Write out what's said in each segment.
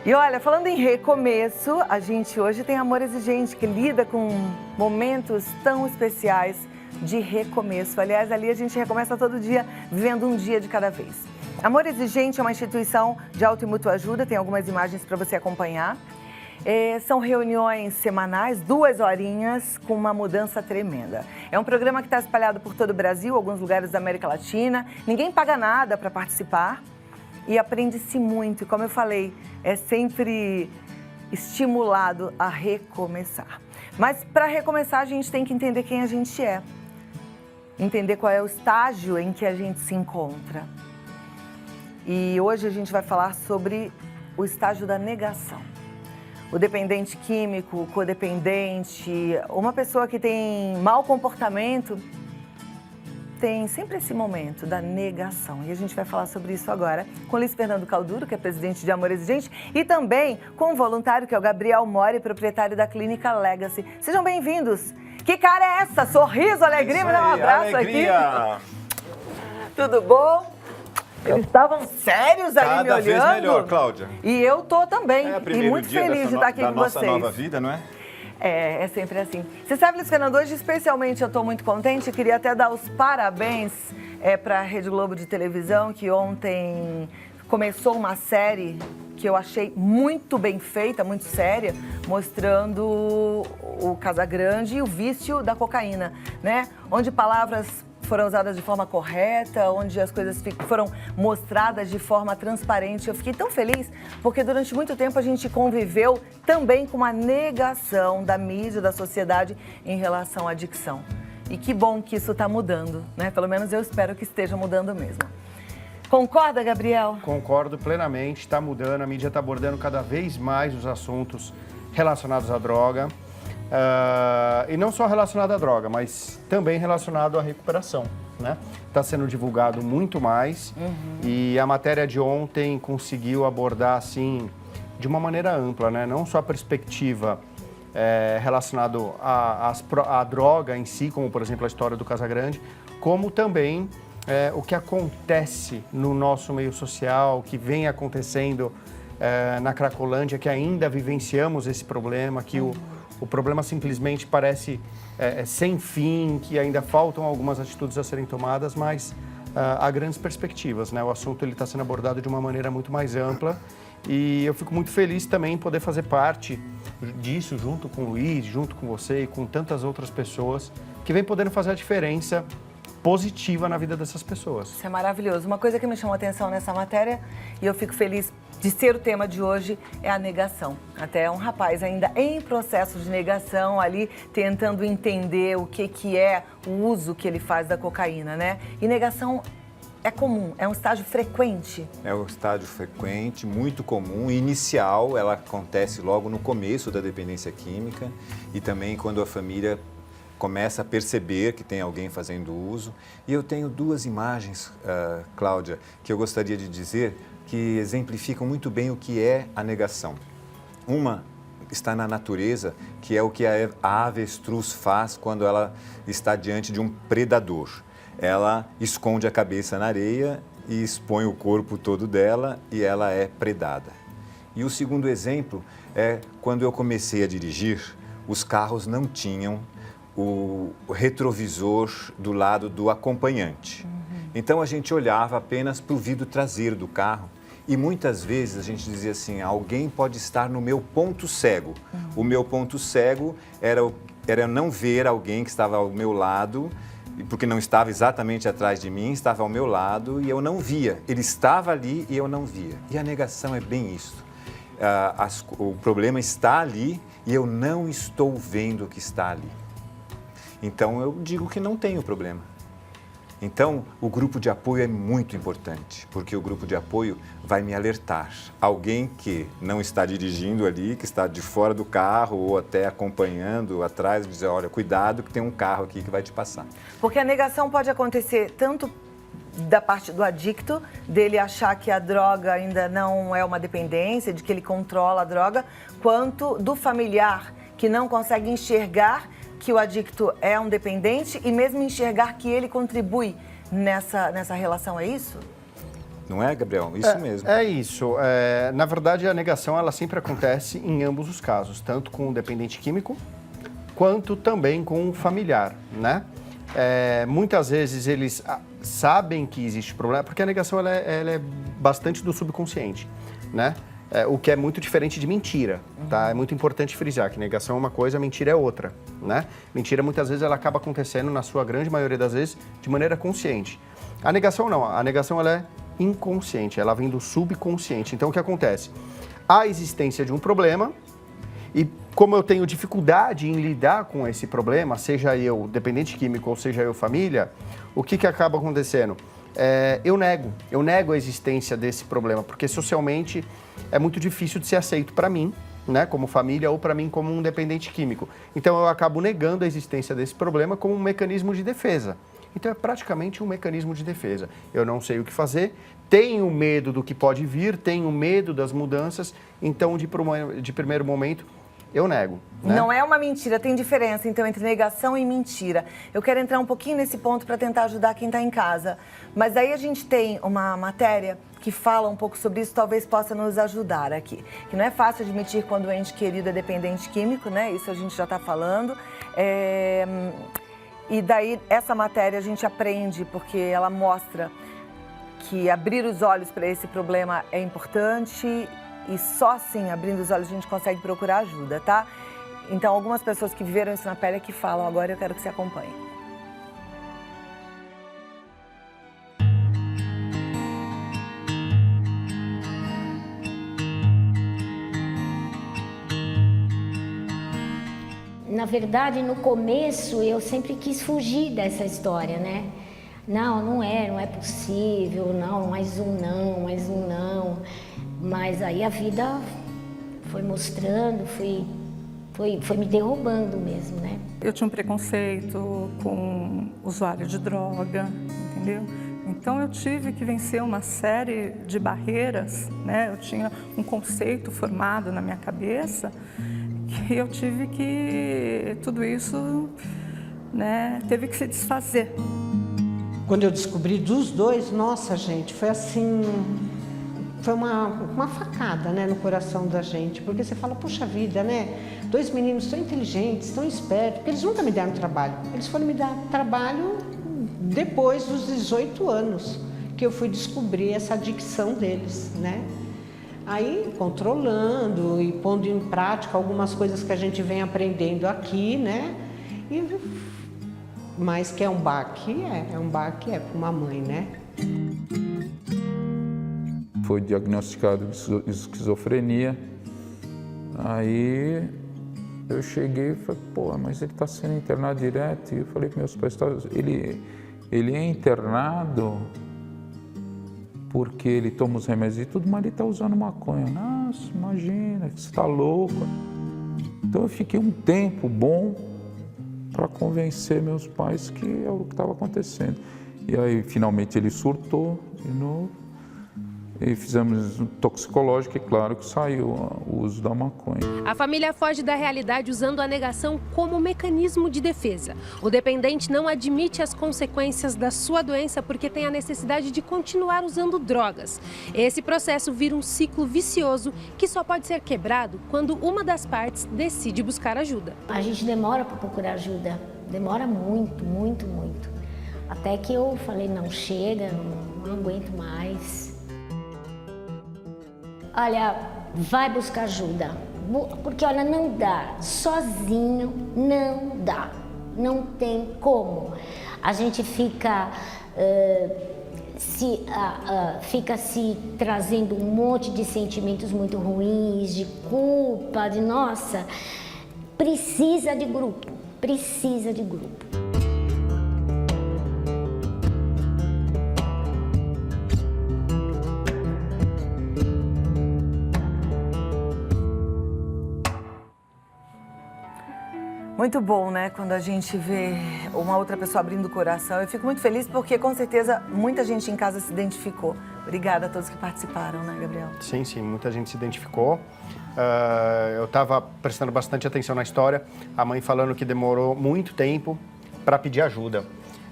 E olha, falando em recomeço, a gente hoje tem Amor Exigente, que lida com momentos tão especiais de recomeço. Aliás, ali a gente recomeça todo dia, vivendo um dia de cada vez. Amor Exigente é uma instituição de auto e mútua ajuda, tem algumas imagens para você acompanhar. São reuniões semanais, 2 horinhas, com uma mudança tremenda. É um programa que está espalhado por todo o Brasil, alguns lugares da América Latina. Ninguém paga nada para participar. E aprende-se muito, e como eu falei, é sempre estimulado a recomeçar. Mas para recomeçar a gente tem que entender quem a gente é, entender qual é o estágio em que a gente se encontra. E hoje a gente vai falar sobre o estágio da negação. O dependente químico, o codependente, uma pessoa que tem mau comportamento, tem sempre esse momento da negação. E a gente vai falar sobre isso agora com Luiz Fernando Calduro, que é presidente de Amor Exigente, e também com um voluntário, que é o Gabriel Mori, proprietário da Clínica Legacy. Sejam bem-vindos. Que cara é essa? Sorriso, alegria, me dá um abraço alegria. Aqui. Tudo bom? Eles estavam sérios ali me olhando. Cada vez melhor, Cláudia. E eu tô também. E muito feliz de estar aqui com vocês. Da nossa nova vida, não é? É sempre assim. Você sabe, Luiz Fernando, hoje especialmente eu estou muito contente. Eu queria até dar os parabéns para a Rede Globo de televisão, que ontem começou uma série que eu achei muito bem feita, muito séria, mostrando o Casagrande e o vício da cocaína, né? Onde palavras foram usadas de forma correta, onde as coisas foram mostradas de forma transparente. Eu fiquei tão feliz porque durante muito tempo a gente conviveu também com uma negação da mídia, da sociedade em relação à adicção. E que bom que isso está mudando, né? Pelo menos eu espero que esteja mudando mesmo. Concorda, Gabriel? Concordo plenamente, está mudando, a mídia está abordando cada vez mais os assuntos relacionados à droga. E não só relacionado à droga, mas também relacionado à recuperação, né? Está sendo divulgado muito mais e a matéria de ontem conseguiu abordar, assim, de uma maneira ampla, né? Não só a perspectiva relacionada à droga em si, como, por exemplo, a história do Casagrande, como também o que acontece no nosso meio social, o que vem acontecendo na Cracolândia, que ainda vivenciamos esse problema, que o problema simplesmente parece sem fim, que ainda faltam algumas atitudes a serem tomadas, mas há grandes perspectivas, né? O assunto está sendo abordado de uma maneira muito mais ampla e eu fico muito feliz também em poder fazer parte disso junto com o Luiz, junto com você e com tantas outras pessoas que vêm podendo fazer a diferença positiva na vida dessas pessoas. Isso é maravilhoso. Uma coisa que me chamou a atenção nessa matéria, e eu fico feliz de ser o tema de hoje, é a negação. Até um rapaz ainda em processo de negação ali, tentando entender o que é o uso que ele faz da cocaína, né? E negação é comum, é um estágio frequente. É um estágio frequente, muito comum, inicial, ela acontece logo no começo da dependência química e também quando a família começa a perceber que tem alguém fazendo uso. E eu tenho 2 imagens, Cláudia, que eu gostaria de dizer que exemplificam muito bem o que é a negação. Uma está na natureza, que é o que a avestruz faz quando ela está diante de um predador. Ela esconde a cabeça na areia e expõe o corpo todo dela e ela é predada. E o segundo exemplo é quando eu comecei a dirigir, os carros não tinham o retrovisor do lado do acompanhante. Então a gente olhava apenas para o vidro traseiro do carro e muitas vezes a gente dizia assim, alguém pode estar no meu ponto cego. O meu ponto cego era não ver alguém que estava ao meu lado, porque não estava exatamente atrás de mim, estava ao meu lado e eu não via. Ele estava ali e eu não via. E a negação é bem isso. O problema está ali e eu não estou vendo o que está ali. Então, eu digo que não tem o problema. Então, o grupo de apoio é muito importante, porque o grupo de apoio vai me alertar. Alguém que não está dirigindo ali, que está de fora do carro ou até acompanhando atrás, dizer, olha, cuidado que tem um carro aqui que vai te passar. Porque a negação pode acontecer tanto da parte do adicto, dele achar que a droga ainda não é uma dependência, de que ele controla a droga, quanto do familiar que não consegue enxergar que o adicto é um dependente e mesmo enxergar que ele contribui nessa relação, é isso? Não é, Gabriel? Isso mesmo. É isso. Na verdade, a negação ela sempre acontece em ambos os casos, tanto com o dependente químico, quanto também com o familiar, né? Muitas vezes eles sabem que existe problema, porque a negação ela é bastante do subconsciente, né? O que é muito diferente de mentira, tá? É muito importante frisar que negação é uma coisa, mentira é outra, né? Mentira, muitas vezes, ela acaba acontecendo, na sua grande maioria das vezes, de maneira consciente. A negação não, a negação ela é inconsciente, ela vem do subconsciente. Então, o que acontece? Há a existência de um problema e como eu tenho dificuldade em lidar com esse problema, seja eu dependente químico ou seja eu família, o que acaba acontecendo? Eu nego a existência desse problema, porque socialmente é muito difícil de ser aceito para mim, né, como família ou para mim como um dependente químico. Então eu acabo negando a existência desse problema como um mecanismo de defesa. Então é praticamente um mecanismo de defesa. Eu não sei o que fazer, tenho medo do que pode vir, tenho medo das mudanças, então de primeiro momento eu nego. Né? Não é uma mentira, tem diferença então entre negação e mentira. Eu quero entrar um pouquinho nesse ponto para tentar ajudar quem está em casa. Mas aí a gente tem uma matéria que fala um pouco sobre isso, talvez possa nos ajudar aqui. Que não é fácil admitir quando o ente querido é dependente químico, né? Isso a gente já está falando. E daí essa matéria a gente aprende porque ela mostra que abrir os olhos para esse problema é importante e só assim, abrindo os olhos, a gente consegue procurar ajuda, tá? Então, algumas pessoas que viveram isso na pele é que falam, agora eu quero que você acompanhe. Na verdade, no começo, eu sempre quis fugir dessa história, né? Não é possível, não, mais um não. Mas aí a vida foi mostrando, foi me derrubando mesmo, né? Eu tinha um preconceito com usuário de droga, entendeu? Então eu tive que vencer uma série de barreiras, né? Eu tinha um conceito formado na minha cabeça que eu tive que, tudo isso, né, teve que se desfazer. Quando eu descobri dos dois, nossa gente, foi assim, foi uma facada, né, no coração da gente, porque você fala, puxa vida, né, 2 meninos tão inteligentes, tão espertos, porque eles nunca me deram trabalho, eles foram me dar trabalho depois dos 18 anos, que eu fui descobrir essa adicção deles, né. Aí, controlando e pondo em prática algumas coisas que a gente vem aprendendo aqui, né? Mas que é um baque para uma mãe, né? Foi diagnosticado esquizofrenia. Aí eu cheguei e falei, pô, mas ele está sendo internado direto. E eu falei para meus pais, ele é internado porque ele toma os remédios e tudo, mas ele está usando maconha. Nossa, imagina, você está louco. Então eu fiquei um tempo bom para convencer meus pais que é o que estava acontecendo. E aí, finalmente, ele surtou de novo. E fizemos um toxicológico e, claro, que saiu o uso da maconha. A família foge da realidade usando a negação como mecanismo de defesa. O dependente não admite as consequências da sua doença porque tem a necessidade de continuar usando drogas. Esse processo vira um ciclo vicioso que só pode ser quebrado quando uma das partes decide buscar ajuda. A gente demora para procurar ajuda, demora muito. Até que eu falei, não, chega, não aguento mais. Olha, vai buscar ajuda, porque olha, não dá, sozinho não dá, não tem como. A gente fica se trazendo um monte de sentimentos muito ruins, de culpa, de nossa, precisa de grupo. Muito bom, né? Quando a gente vê uma outra pessoa abrindo o coração. Eu fico muito feliz porque, com certeza, muita gente em casa se identificou. Obrigada a todos que participaram, né, Gabriel? Sim, muita gente se identificou. Eu estava prestando bastante atenção na história. A mãe falando que demorou muito tempo para pedir ajuda.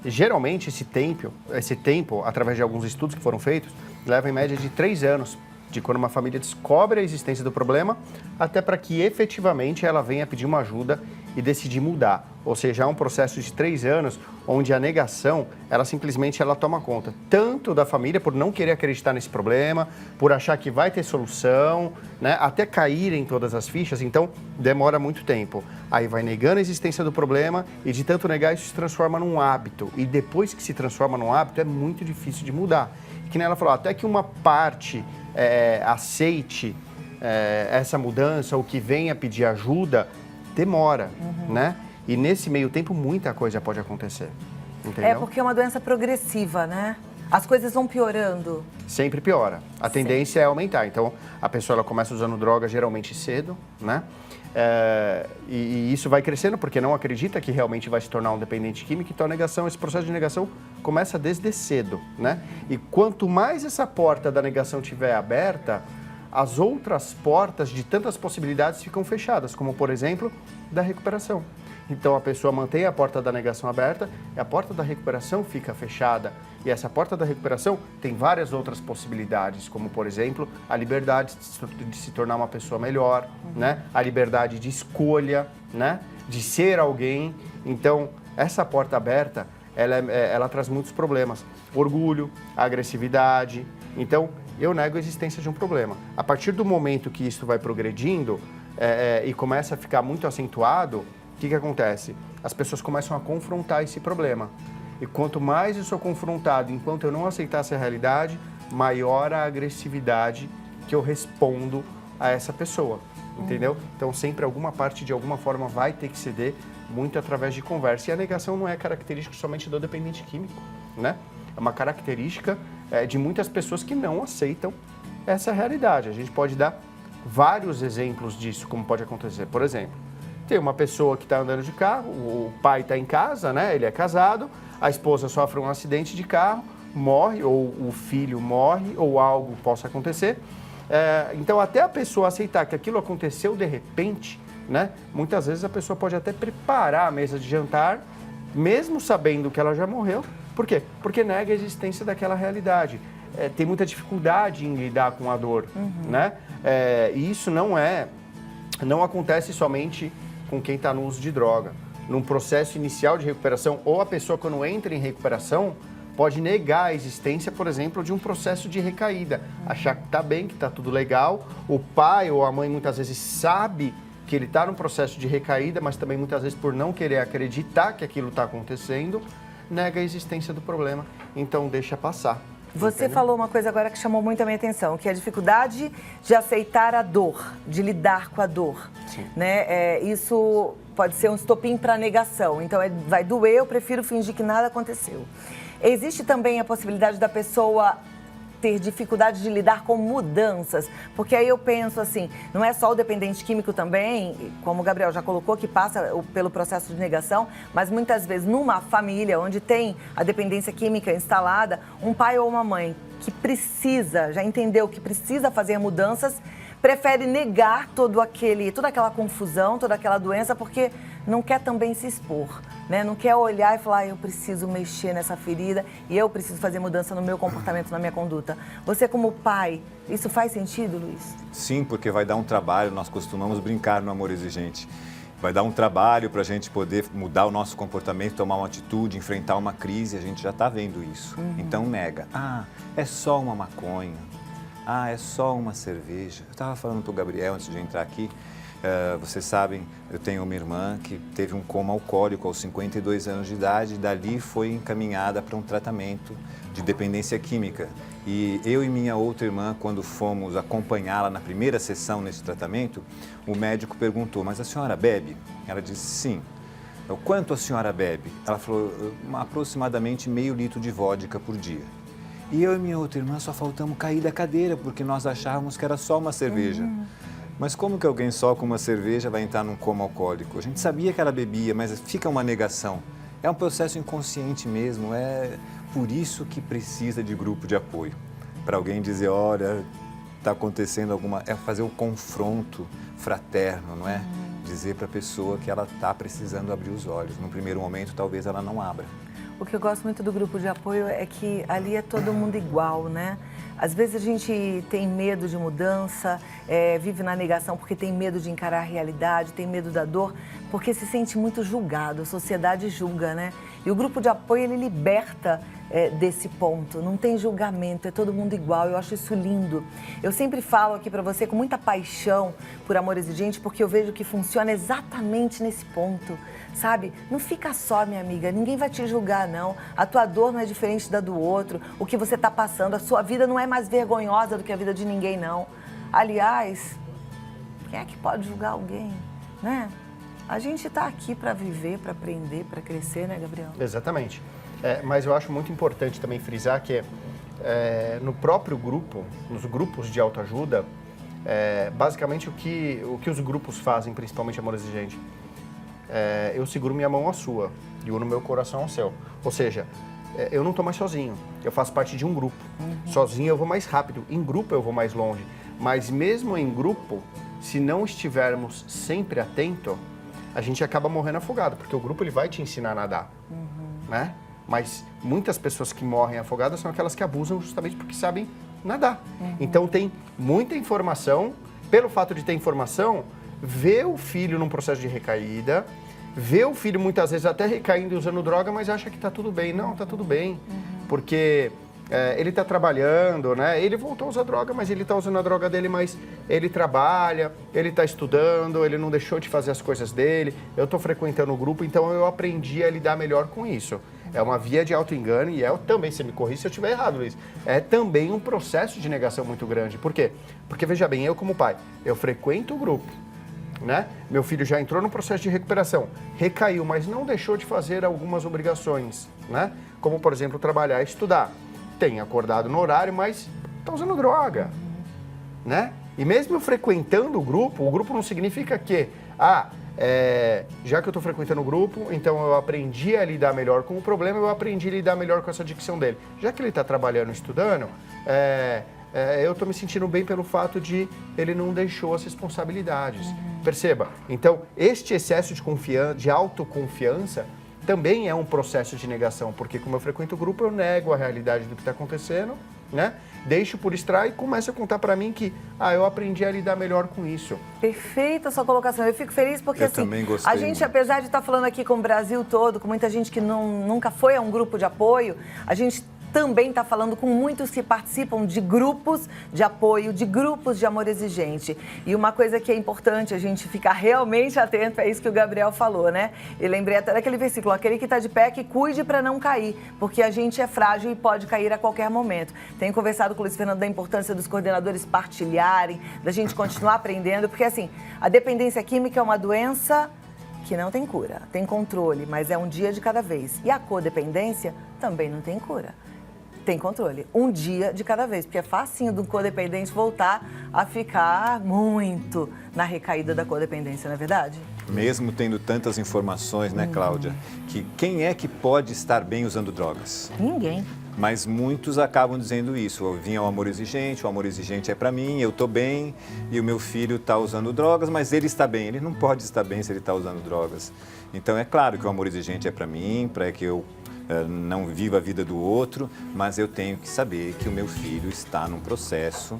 E, geralmente, esse tempo, através de alguns estudos que foram feitos, leva em média de 3 anos, de quando uma família descobre a existência do problema, até para que efetivamente ela venha pedir uma ajuda e decidir mudar. Ou seja, é um processo de 3 anos, onde a negação, ela simplesmente toma conta, tanto da família, por não querer acreditar nesse problema, por achar que vai ter solução, né, até caírem todas as fichas, então demora muito tempo. Aí vai negando a existência do problema e de tanto negar isso se transforma num hábito. E depois que se transforma num hábito, é muito difícil de mudar. Que nem ela falou, até que uma parte aceite essa mudança, ou que venha pedir ajuda, demora, né? E nesse meio tempo, muita coisa pode acontecer, entendeu? É porque é uma doença progressiva, né? As coisas vão piorando. Sempre piora. A tendência é aumentar. Então, a pessoa ela começa usando droga geralmente cedo, né? E isso vai crescendo porque não acredita que realmente vai se tornar um dependente químico. Então, esse processo de negação começa desde cedo, né? E quanto mais essa porta da negação estiver aberta, as outras portas de tantas possibilidades ficam fechadas, como, por exemplo, da recuperação. Então, a pessoa mantém a porta da negação aberta e a porta da recuperação fica fechada. E essa porta da recuperação tem várias outras possibilidades, como, por exemplo, a liberdade de se tornar uma pessoa melhor, né? A liberdade de escolha, né? De ser alguém. Então, essa porta aberta, ela traz muitos problemas. Orgulho, agressividade. Então, eu nego a existência de um problema. A partir do momento que isso vai progredindo e começa a ficar muito acentuado, o que acontece? As pessoas começam a confrontar esse problema. E quanto mais eu sou confrontado, enquanto eu não aceitar essa realidade, maior a agressividade que eu respondo a essa pessoa, entendeu? Então, sempre alguma parte, de alguma forma, vai ter que ceder, muito através de conversa. E a negação não é característica somente do dependente químico, né? É uma característica de muitas pessoas que não aceitam essa realidade. A gente pode dar vários exemplos disso, como pode acontecer. Por exemplo, tem uma pessoa que está andando de carro, o pai está em casa, né? Ele é casado, a esposa sofre um acidente de carro, morre, ou o filho morre, ou algo possa acontecer. Então, até a pessoa aceitar que aquilo aconteceu de repente, né? Muitas vezes a pessoa pode até preparar a mesa de jantar, mesmo sabendo que ela já morreu. Por quê? Porque nega a existência daquela realidade. Tem muita dificuldade em lidar com a dor, né? E isso não acontece somente com quem está no uso de droga. Num processo inicial de recuperação, ou a pessoa, quando entra em recuperação, pode negar a existência, por exemplo, de um processo de recaída. Achar que está bem, que está tudo legal. O pai ou a mãe, muitas vezes, sabe que ele está num processo de recaída, mas também, muitas vezes, por não querer acreditar que aquilo está acontecendo, nega a existência do problema. Então, deixa passar. Você Entendeu? falou uma coisa agora que chamou muito a minha atenção, que é a dificuldade de aceitar a dor, de lidar com a dor. Sim. Né? Isso pode ser um estopim para negação. Então, vai doer, eu prefiro fingir que nada aconteceu. Existe também a possibilidade da pessoa ter dificuldade de lidar com mudanças, porque aí eu penso assim, não é só o dependente químico também, como o Gabriel já colocou, que passa pelo processo de negação, mas muitas vezes numa família onde tem a dependência química instalada, um pai ou uma mãe que já entendeu que precisa fazer mudanças, prefere negar toda aquela confusão, toda aquela doença, porque não quer também se expor, né? Não quer olhar e falar, eu preciso mexer nessa ferida e eu preciso fazer mudança no meu comportamento, na minha conduta. Você como pai, isso faz sentido, Luiz? Sim, porque vai dar um trabalho, nós costumamos brincar no Amor Exigente. Vai dar um trabalho para a gente poder mudar o nosso comportamento, tomar uma atitude, enfrentar uma crise, a gente já está vendo isso. Então nega, é só uma maconha, é só uma cerveja. Eu estava falando para o Gabriel antes de entrar aqui, vocês sabem, eu tenho uma irmã que teve um coma alcoólico aos 52 anos de idade e dali foi encaminhada para um tratamento de dependência química. E eu e minha outra irmã, quando fomos acompanhá-la na primeira sessão nesse tratamento, o médico perguntou, mas a senhora bebe? Ela disse, sim. O quanto a senhora bebe? Ela falou, aproximadamente meio litro de vodka por dia. E eu e minha outra irmã só faltamos cair da cadeira, porque nós achávamos que era só uma cerveja. Mas como que alguém só com uma cerveja vai entrar num coma alcoólico? A gente sabia que ela bebia, mas fica uma negação. É um processo inconsciente mesmo, é por isso que precisa de grupo de apoio. Para alguém dizer, olha, está acontecendo alguma... É fazer o confronto fraterno, não é? Dizer para a pessoa que ela está precisando abrir os olhos. No primeiro momento, talvez ela não abra. O que eu gosto muito do grupo de apoio é que ali é todo mundo igual, né? Às vezes a gente tem medo de mudança, vive na negação porque tem medo de encarar a realidade, tem medo da dor, porque se sente muito julgado, a sociedade julga, né? E o grupo de apoio, ele liberta desse ponto, não tem julgamento, é todo mundo igual, eu acho isso lindo. Eu sempre falo aqui pra você com muita paixão por Amor Exigente, porque eu vejo que funciona exatamente nesse ponto, sabe? Não fica só, minha amiga, ninguém vai te julgar, não. A tua dor não é diferente da do outro, o que você tá passando, a sua vida não é mais vergonhosa do que a vida de ninguém, não. Aliás, quem é que pode julgar alguém, né? A gente tá aqui pra viver, pra aprender, pra crescer, né, Gabriel? Exatamente. Mas eu acho muito importante também frisar que no próprio grupo, nos grupos de autoajuda, basicamente o que os grupos fazem, principalmente Amor Exigente, eu seguro minha mão à sua e uno meu coração ao seu. Ou seja, eu não estou mais sozinho, eu faço parte de um grupo. Sozinho eu vou mais rápido, em grupo eu vou mais longe. Mas mesmo em grupo, se não estivermos sempre atentos, a gente acaba morrendo afogado, porque o grupo ele vai te ensinar a nadar, né? Mas muitas pessoas que morrem afogadas são aquelas que abusam justamente porque sabem nadar. Então tem muita informação, pelo fato de ter informação, vê o filho num processo de recaída, vê o filho muitas vezes até recaindo e usando droga, mas acha que está tudo bem. Não, está tudo bem, porque ele está trabalhando, né? Ele voltou a usar droga, mas ele está usando a droga dele, mas ele trabalha, ele está estudando, ele não deixou de fazer as coisas dele, eu estou frequentando o grupo, então eu aprendi a lidar melhor com isso. É uma via de auto-engano e também, você me corrige se eu estiver errado, Luiz, é também um processo de negação muito grande. Por quê? Porque, veja bem, eu como pai, eu frequento o grupo, né? Meu filho já entrou no processo de recuperação, recaiu, mas não deixou de fazer algumas obrigações, né? Como, por exemplo, trabalhar e estudar. Tem acordado no horário, mas está usando droga, né? E mesmo eu frequentando o grupo não significa que, já que eu estou frequentando o grupo, então eu aprendi a lidar melhor com o problema, eu aprendi a lidar melhor com essa adicção dele. Já que ele está trabalhando, estudando, eu estou me sentindo bem pelo fato de ele não deixou as responsabilidades. Perceba? Então, este excesso de autoconfiança também é um processo de negação, porque como eu frequento o grupo, eu nego a realidade do que está acontecendo, né? Deixo por extrair e começo a contar para mim que eu aprendi a lidar melhor com isso. Perfeita a sua colocação. Eu fico feliz porque assim, a gente, muito. Apesar de estar falando aqui com o Brasil todo, com muita gente que nunca foi a um grupo de apoio, a gente também está falando com muitos que participam de grupos de apoio, de grupos de Amor Exigente. E uma coisa que é importante a gente ficar realmente atento, é isso que o Gabriel falou, né? Eu lembrei até daquele versículo, aquele que está de pé, que cuide para não cair, porque a gente é frágil e pode cair a qualquer momento. Tenho conversado com o Luiz Fernando da importância dos coordenadores partilharem, da gente continuar aprendendo, porque assim, a dependência química é uma doença que não tem cura, tem controle, mas é um dia de cada vez. E a codependência também não tem cura. Tem controle, um dia de cada vez, porque é facinho do codependente voltar a ficar muito na recaída da codependência, não é verdade? Mesmo tendo tantas informações, né, Cláudia, que quem é que pode estar bem usando drogas? Ninguém. Mas muitos acabam dizendo isso, eu vim ao Amor Exigente, o Amor Exigente é para mim, eu estou bem e o meu filho está usando drogas, mas ele está bem, ele não pode estar bem se ele está usando drogas. Então é claro que o Amor Exigente é para mim, para que eu não viva a vida do outro, mas eu tenho que saber que o meu filho está num processo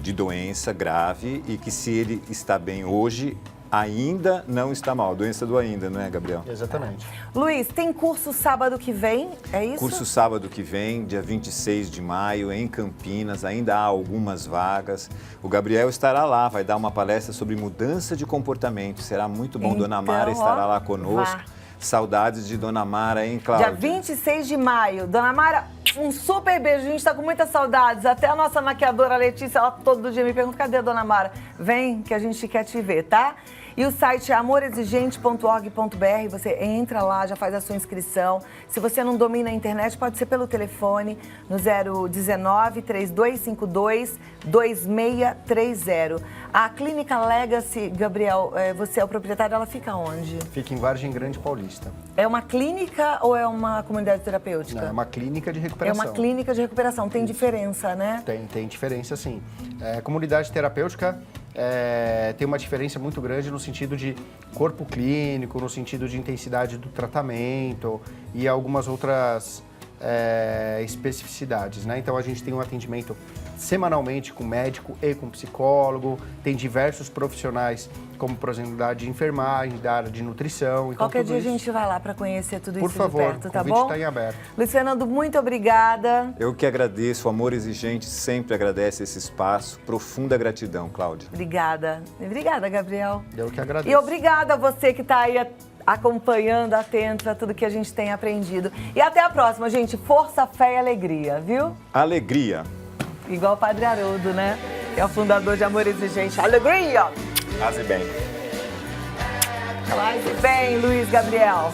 de doença grave e que se ele está bem hoje, ainda não está mal. Doença do ainda, não é, Gabriel? Exatamente. Luiz, tem curso sábado que vem, é isso? Curso sábado que vem, dia 26 de maio, em Campinas, ainda há algumas vagas. O Gabriel estará lá, vai dar uma palestra sobre mudança de comportamento. Será muito bom, então, Dona Mara estará lá conosco. Vá. Saudades de Dona Mara, hein, Cláudia? Dia 26 de maio. Dona Mara, um super beijo. A gente tá com muitas saudades. Até a nossa maquiadora Letícia, ela todo dia me pergunta, cadê a Dona Mara? Vem que a gente quer te ver, tá? E o site é amorexigente.org.br, você entra lá, já faz a sua inscrição. Se você não domina a internet, pode ser pelo telefone no 019-3252-2630. A Clínica Legacy, Gabriel, você é o proprietário, ela fica onde? Fica em Vargem Grande Paulista. É uma clínica ou é uma comunidade terapêutica? Não, é uma clínica de recuperação. É uma clínica de recuperação, tem diferença, né? Tem diferença sim. Comunidade terapêutica tem uma diferença muito grande no sentido de corpo clínico, no sentido de intensidade do tratamento e algumas outras especificidades, né? Então a gente tem um atendimento semanalmente com médico e com psicólogo, tem diversos profissionais como proximidade de enfermagem, da área de nutrição. Então, Qualquer dia isso, a gente vai lá para conhecer tudo por isso favor, de perto, tá o convite bom? está em aberto. Luiz Fernando, muito obrigada. Eu que agradeço, o Amor Exigente sempre agradece esse espaço. Profunda gratidão, Cláudia. Obrigada. Obrigada, Gabriel. Eu que agradeço. E obrigada a você que está aí acompanhando, atento a tudo que a gente tem aprendido. E até a próxima, gente. Força, fé e alegria, viu? Alegria. Igual o Padre Haroldo, né? Que é o fundador de Amor Exigente. Alegria! Faze bem. Faz bem, Luiz Gabriel.